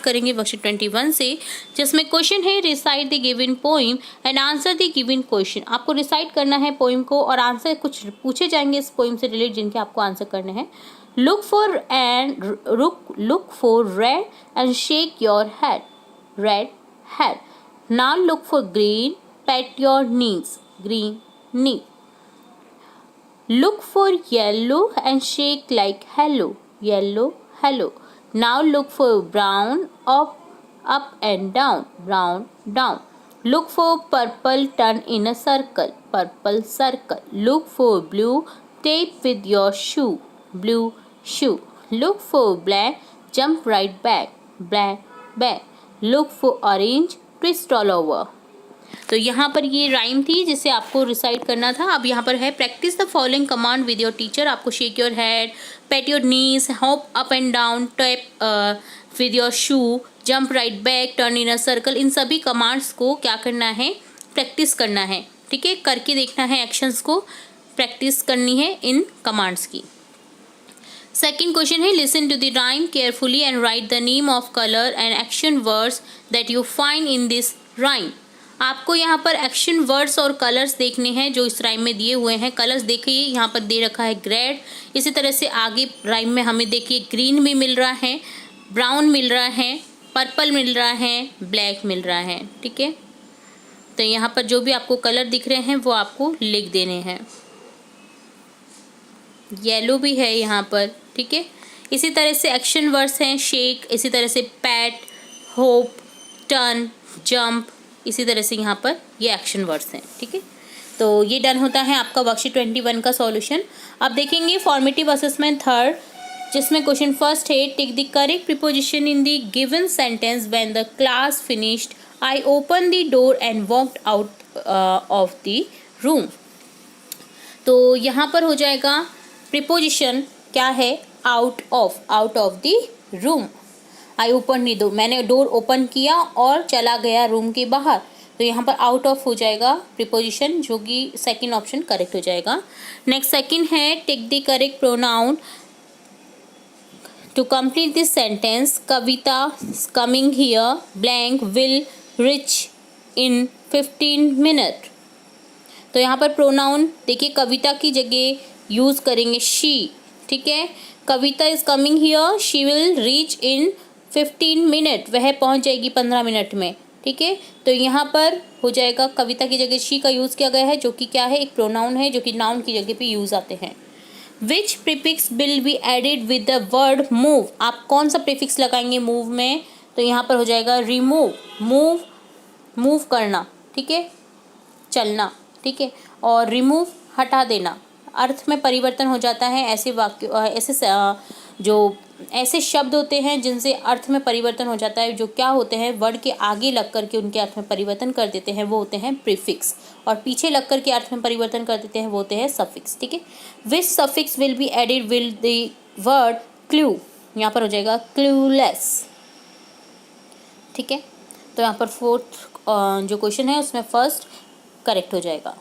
करेंगे वर्कशीट 21 से, जिसमें क्वेश्चन है recite the given poem and answer the given question. आपको रिसाइट करना है पोइम को और आंसर कुछ पूछे जाएंगे इस पोइम से रिलेटेड जिनके आपको आंसर करने हैं। Look for red and shake your head, red head. Now look for green, PAT your knees, green knee. Look for yellow and shake like hello, yellow, hello. Now look for brown, up and down, brown, down. Look for purple, turn in a circle, purple circle. Look for blue, tape with your shoe, blue shoe. Look for black, jump right back, black, back. Look for orange, twist all over. तो यहाँ पर ये rhyme थी जिसे आपको recite करना था। अब यहाँ पर है practice the following command with your teacher. आपको shake your head, pat your knees, hop up and down, tap with your shoe, jump right back, turn in a circle, इन सभी कमांड्स को क्या करना है, प्रैक्टिस करना है। ठीक है, करके देखना है, एक्शंस को प्रैक्टिस करनी है इन कमांड्स की। सेकेंड क्वेश्चन है listen to the rhyme carefully and write the name of colour and action words that you find in this rhyme. आपको यहाँ पर एक्शन वर्ड्स और कलर्स देखने हैं जो इस राइम में दिए हुए हैं। कलर्स देखिए यहाँ पर दे रखा है रेड, इसी तरह से आगे राइम में हमें देखिए ग्रीन भी मिल रहा है, ब्राउन मिल रहा है, पर्पल मिल रहा है, ब्लैक मिल रहा है। ठीक है, तो यहाँ पर जो भी आपको कलर दिख रहे हैं वो आपको लिख देने हैं। येलो भी है यहाँ पर। ठीक है, इसी तरह से एक्शन वर्ड्स हैं शेक, इसी तरह से पैट, होप, टर्न, जंप, इसी तरह से यहाँ पर ये एक्शन वर्ड्स हैं। ठीक है, तो ये डन होता है आपका वर्कशीट 21 का सॉल्यूशन। अब देखेंगे फॉर्मेटिव असेसमेंट थर्ड, जिसमें क्वेश्चन फर्स्ट है take the correct preposition in the given sentence when the class finished I open the door and walked out of the room. तो यहाँ पर हो जाएगा प्रीपोजिशन क्या है, out of the room. I open the, दो मैंने डोर ओपन किया और चला गया रूम के बाहर, तो यहाँ पर आउट ऑफ हो जाएगा प्रीपोजिशन, जो कि सेकंड ऑप्शन करेक्ट हो जाएगा। नेक्स्ट सेकंड है take the correct pronoun to complete this sentence. Kavita coming here blank will reach in 15 minute. तो यहाँ पर प्रोनाउन देखिए कविता की जगह यूज़ करेंगे शी। ठीक है, Kavita is coming here, she will reach in 15 minute, वह पहुंच जाएगी 15 मिनट में। ठीक है, तो यहाँ पर हो जाएगा कविता की जगह शी का यूज़ किया गया है, जो कि क्या है, एक प्रोनाउन है जो कि नाउन की जगह पे यूज़ आते हैं। Which prefix will be added with the word move. आप कौन सा प्रीफिक्स लगाएंगे मूव में, तो यहाँ पर हो जाएगा रिमूव। मूव करना, ठीक है, चलना। ठीक है, और रिमूव हटा देना, अर्थ में परिवर्तन हो जाता है। ऐसे वाक्य ऐसे शब्द होते हैं जिनसे अर्थ में परिवर्तन हो जाता है, जो क्या होते हैं, वर्ड के आगे लग कर के उनके अर्थ में परिवर्तन कर देते हैं, वो होते हैं प्रीफिक्स, और पीछे लग कर के अर्थ में परिवर्तन कर देते हैं, वो होते हैं सफिक्स। ठीक है, which suffix will be added will the word clue. यहाँ पर हो जाएगा क्लूलेस। ठीक है, तो यहाँ पर फोर्थ जो क्वेश्चन है उसमें फर्स्ट करेक्ट हो जाएगा।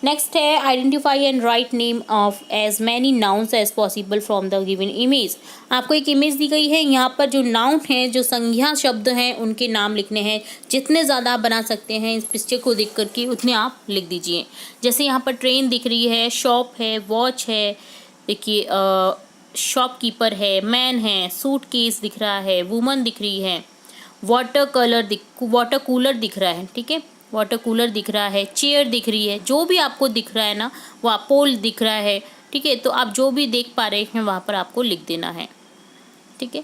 नेक्स्ट है identify and write name of as many nouns as possible from the given image. आपको एक इमेज दी गई है, यहाँ पर जो नाउन हैं, जो संज्ञा शब्द हैं, उनके नाम लिखने हैं। जितने ज़्यादा आप बना सकते हैं इस पिक्चर को देख करके उतने आप लिख दीजिए। जैसे यहाँ पर ट्रेन दिख रही है, शॉप है, वॉच है, देखिए शॉपकीपर है, मैन है, सूट केस दिख रहा है, वुमन दिख रही है, वाटर कूलर दिख रहा है। ठीक है, वाटर कूलर दिख रहा है, चेयर दिख रही है, जो भी आपको दिख रहा है ना, वो पोल दिख रहा है। ठीक है, तो आप जो भी देख पा रहे हैं वहाँ पर आपको लिख देना है। ठीक है,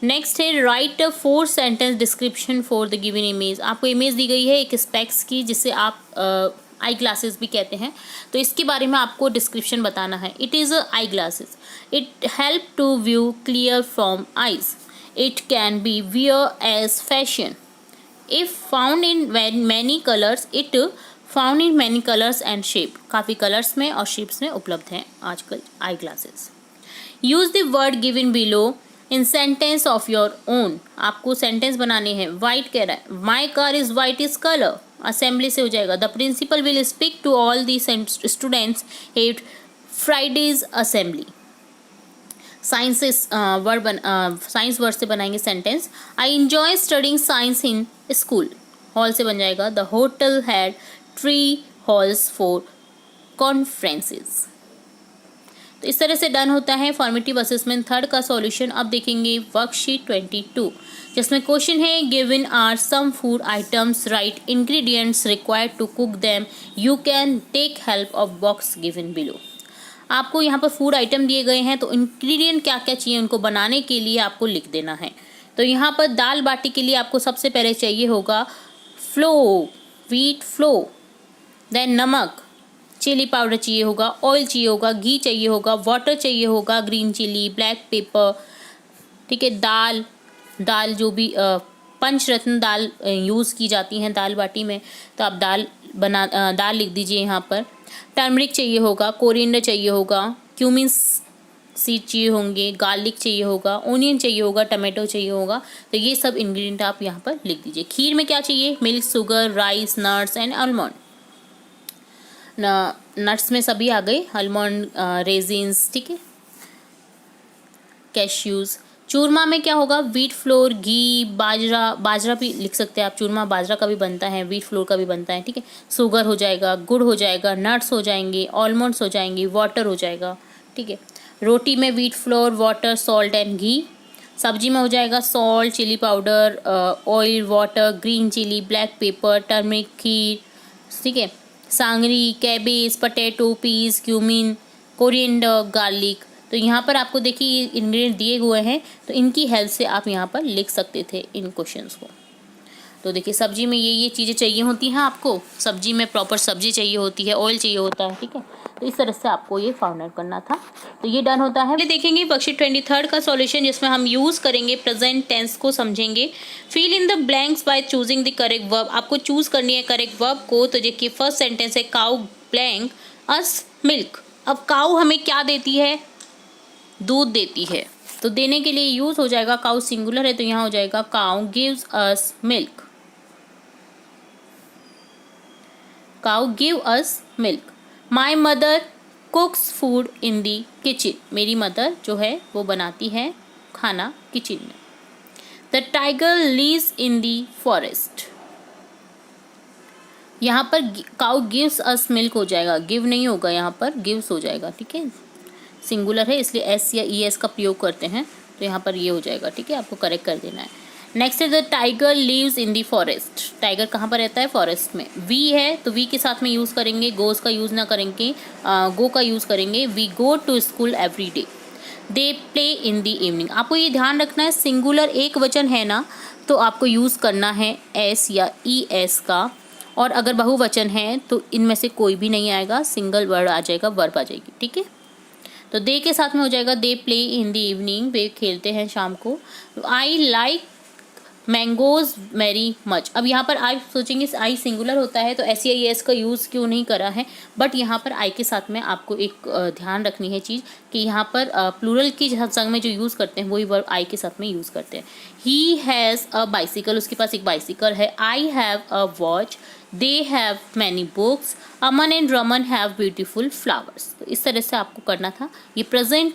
नेक्स्ट है right 4 sentence description for the given image. आपको इमेज दी गई है एक स्पेक्स की, जिसे आप आई ग्लासेस भी कहते हैं, तो इसके बारे में आपको डिस्क्रिप्शन बताना है। It is eye glasses, it help to view clear from eyes, it can be wear as fashion, if found in many colours, it found in many colours and shape. काफ़ी कलर्स में और shapes में उपलब्ध हैं आजकल eye glasses. Use the word given below in sentence of your own. आपको sentence बनाने हैं। वाइट कह रहा है, my car is white is colour, assembly से हो जाएगा। The principal will speak to all the students at Friday's assembly. Science science word से बनाएंगे sentence. I enjoy studying science in school, hall से बन जाएगा the hotel had 3 halls for conferences. तो इस तरह से डन होता है फॉर्मेटिव असेसमेंट थर्ड का सॉल्यूशन। अब देखेंगे वर्कशीट 22 जिसमें क्वेश्चन है given are some food items, write ingredients required to cook them, you can take help of box given below. आपको यहाँ पर फूड आइटम दिए गए हैं तो इंग्रेडिएंट क्या क्या चाहिए उनको बनाने के लिए आपको लिख देना है। तो यहाँ पर दाल बाटी के लिए आपको सबसे पहले चाहिए होगा फ्लो, व्हीट फ्लो, देन नमक, चिली पाउडर चाहिए होगा, ऑयल चाहिए होगा, घी चाहिए होगा, वाटर चाहिए होगा, ग्रीन चिली, ब्लैक पेपर, ठीक है। दाल जो भी पंचरत्न दाल यूज़ की जाती हैं दाल बाटी में, तो आप दाल लिख दीजिए यहाँ पर। टर्मरिक चाहिए होगा, कोरिएंडर चाहिए होगा, क्यूमिन सीड चाहिए होंगे, गार्लिक चाहिए होगा, ओनियन चाहिए होगा, टमाटो चाहिए होगा। तो ये सब इंग्रेडिएंट आप यहाँ पर लिख दीजिए। खीर में क्या चाहिए, milk, sugar, rice, nuts and almond. Nuts में सभी आ गए, आलमंड, रेजिन्स, ठीक है, कैश्यूज। चूरमा में क्या होगा, व्हीट फ्लोर, घी, बाजरा भी लिख सकते हैं आप, चूरमा बाजरा का भी बनता है, व्हीट फ्लोर का भी बनता है, ठीक है। शुगर हो जाएगा, गुड़ हो जाएगा, नट्स हो जाएंगे, आलमंड्स हो जाएंगे, वाटर हो जाएगा, ठीक है। रोटी में wheat flour, water, salt and घी। सब्जी में हो जाएगा salt, chilli powder, oil, water, green chilli, black pepper, turmeric, खीर, ठीक है। सांगरी, cabbage, potato, peas, cumin, coriander, garlic. तो यहाँ पर आपको देखिए इंग्रेडिएंट दिए हुए हैं, तो इनकी हेल्प से आप यहाँ पर लिख सकते थे इन क्वेश्चंस को। तो देखिए सब्जी में ये चीज़ें चाहिए होती हैं आपको, सब्जी में प्रॉपर सब्जी चाहिए होती है, ऑयल चाहिए होता है, ठीक है। तो इस तरह से आपको ये फाउंड आउट करना था। तो ये डन होता है। देखेंगे वर्कशीट 23 का सॉल्यूशन जिसमें हम यूज़ करेंगे प्रेजेंट टेंस को समझेंगे। Fill in the blanks by choosing the correct verb. आपको चूज करनी है करेक्ट वर्ब को। तो देखिए फर्स्ट सेंटेंस है काउ ब्लैंक अस मिल्क। अब काउ हमें क्या देती है, दूध देती है। तो देने के लिए यूज हो जाएगा, काउ सिंगुलर है तो यहाँ हो जाएगा cow gives us milk, cow give us milk. My mother कुक्स food in the kitchen. मेरी मदर जो है वो बनाती है खाना किचन में। The tiger leaves in the forest. यहाँ पर काउ गिव्स अस मिल्क हो जाएगा, गिव नहीं होगा, यहाँ पर गिव्स हो जाएगा, ठीक है। सिंगुलर है इसलिए एस या ई एस का प्रयोग करते हैं, तो यहाँ पर ये हो जाएगा, ठीक है। आपको करेक्ट कर देना है। नेक्स्ट है the tiger leaves in the forest. Tiger कहाँ पर रहता है, फॉरेस्ट में। वी है तो वी के साथ में यूज़ करेंगे, गोज का यूज़ ना करेंगे, गो का यूज़ करेंगे। We go to school every day. They play in the evening. आपको ये ध्यान रखना है, सिंगुलर एक वचन है ना तो आपको यूज़ करना है एस या ई एस का, और अगर बहुवचन है तो इनमें से कोई भी नहीं आएगा, सिंगल वर्ड आ जाएगा, वर्ब आ जाएगी, ठीक है। तो दे के साथ में हो जाएगा दे प्ले इन दी इवनिंग, वे खेलते हैं शाम को। I like mangoes very much. अब यहाँ पर आई सोचेंगे आई सिंगुलर होता है तो एस या एस का यूज़ क्यों नहीं करा है, बट यहाँ पर आई के साथ में आपको एक ध्यान रखनी है चीज़ कि यहाँ पर प्लूरल की संग में जो यूज़ करते हैं वही वर्ब आई के साथ में यूज़ करते हैं। ही हैज़ अ बाइसिकल, उसके पास एक बाइसिकल है। I have a watch, they have many books, Aman and Raman have beautiful flowers. तो इस तरह से आपको करना था। ये प्रेजेंट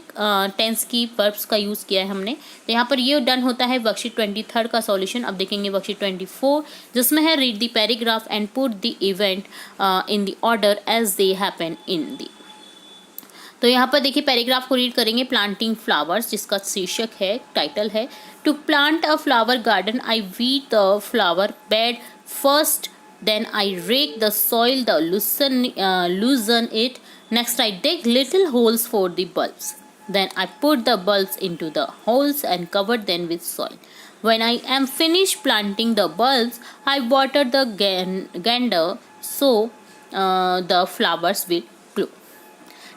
टेंस की वर्ब्स का यूज़ किया है हमने। तो यहाँ पर ये डन होता है वर्कशीट 23 का सॉल्यूशन। अब देखेंगे वर्कशीट 24 जिसमें है read the paragraph and put the event in the order as they happen in the. तो यहाँ पर देखिए पैराग्राफ को रीड करेंगे। प्लांटिंग फ्लावर्स जिसका शीर्षक है, टाइटल है to plant a flower garden I weed the flower bed first, then I rake the soil, loosen it. Next I dig little holes for the bulbs. Then I put the bulbs into the holes and cover them with soil. When I am finished planting the bulbs, I water the gander so the flowers will grow.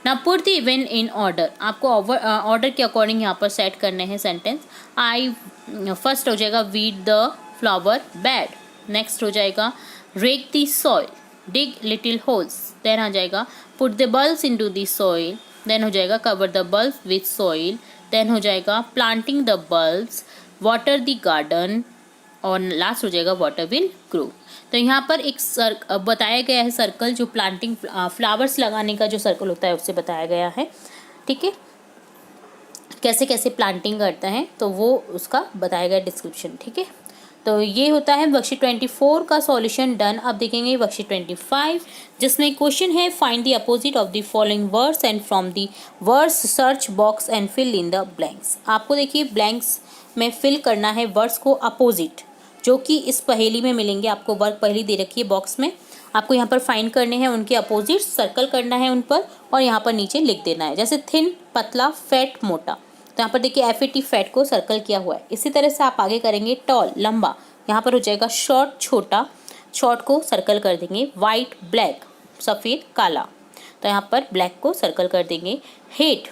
Now put the event in order. आपको order के according यहाँ पर set करने हैं sentence. आई first हो जाएगा weed the flower bed. Next हो जाएगा rake the soil, dig little holes, then आ जाएगा put the bulbs into the soil, then हो जाएगा cover the bulbs with soil, then हो जाएगा planting the bulbs, water the garden, और last हो जाएगा water will grow। तो यहाँ पर एक बताया गया है सर्कल, जो प्लांटिंग फ्लावर्स लगाने का जो सर्कल होता है उससे बताया गया है, ठीक है। कैसे कैसे प्लांटिंग करते हैं, तो वो उसका बताया गया डिस्क्रिप्शन। ठीक है, तो ये होता है वर्कशीट 24 का सॉल्यूशन डन। अब देखेंगे वर्कशीट 25, जिसमें क्वेश्चन है find the opposite of the following words and from the words search box and fill in the blanks. आपको देखिए ब्लैंक्स में फिल करना है वर्ड्स को अपोजिट, जो कि इस पहेली में मिलेंगे। आपको वर्क पहेली दे रखी है बॉक्स में, आपको यहाँ पर फाइंड करने हैं उनके अपोजिट, सर्कल करना है उन पर और यहाँ पर नीचे लिख देना है। जैसे थिन पतला, फैट मोटा, तो यहाँ पर देखिए FAT फैट को सर्कल किया हुआ है। इसी तरह से आप आगे करेंगे टॉल लंबा, यहाँ पर हो जाएगा शॉर्ट छोटा, शॉर्ट को सर्कल कर देंगे। वाइट ब्लैक सफ़ेद काला, तो यहाँ पर ब्लैक को सर्कल कर देंगे। हेट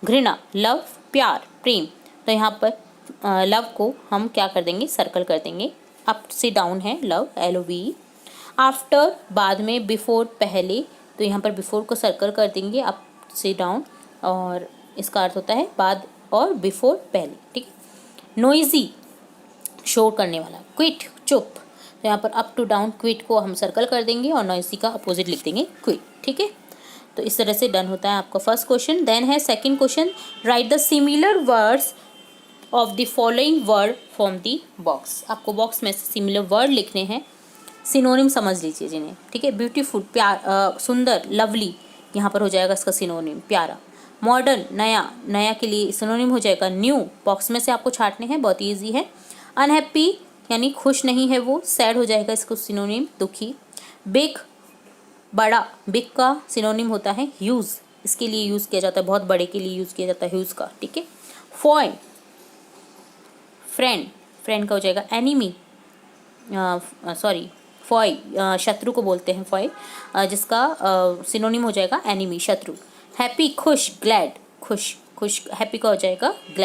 घृणा, लव प्यार प्रेम, तो यहाँ पर लव को हम क्या कर देंगे, सर्कल कर देंगे। अप से डाउन है लव LOVE। आफ्टर बाद में, बिफोर पहले, तो यहाँ पर बिफोर को सर्कल कर देंगे अप से डाउन, और इसका अर्थ होता है बाद और बिफोर पहले। ठीक है, नोइजी शोर करने वाला, क्विट चुप, तो यहाँ पर अप टू डाउन क्विट को हम सर्कल कर देंगे और नोइजी का अपोजिट लिख देंगे क्विट। ठीक है, तो इस तरह से डन होता है आपका फर्स्ट क्वेश्चन। देन है second question, right the similar words of the following word from the box. आपको बॉक्स में से सिमिलर वर्ड लिखने हैं, सिनोनिम समझ लीजिए जिन्हें। ठीक है, ब्यूटीफुल प्यार, सुंदर, लवली, यहाँ पर हो जाएगा इसका सिनोनिम प्यारा। मॉडर्न नया, नया के लिए सिनोनिम हो जाएगा न्यू, बॉक्स में से आपको छांटने हैं, बहुत ईजी है। अनहैप्पी यानी खुश नहीं है वो, सैड हो जाएगा इसको सिनोनिम दुखी। बिग बड़ा, बिग का सिनोनिम होता है ह्यूज, इसके लिए यूज़ किया जाता है, बहुत बड़े के लिए यूज़ किया जाता है ह्यूज का। ठीक है, फॉय फ्रेंड, फ्रेंड का हो जाएगा एनिमी, सॉरी फॉय शत्रु को बोलते हैं फॉय, जिसका सिनोनिम हो जाएगा एनिमी शत्रु। हैप्पी खुश, ग्लैड खुश, खुश हैप्पी का हो जाएगा ग्लैड।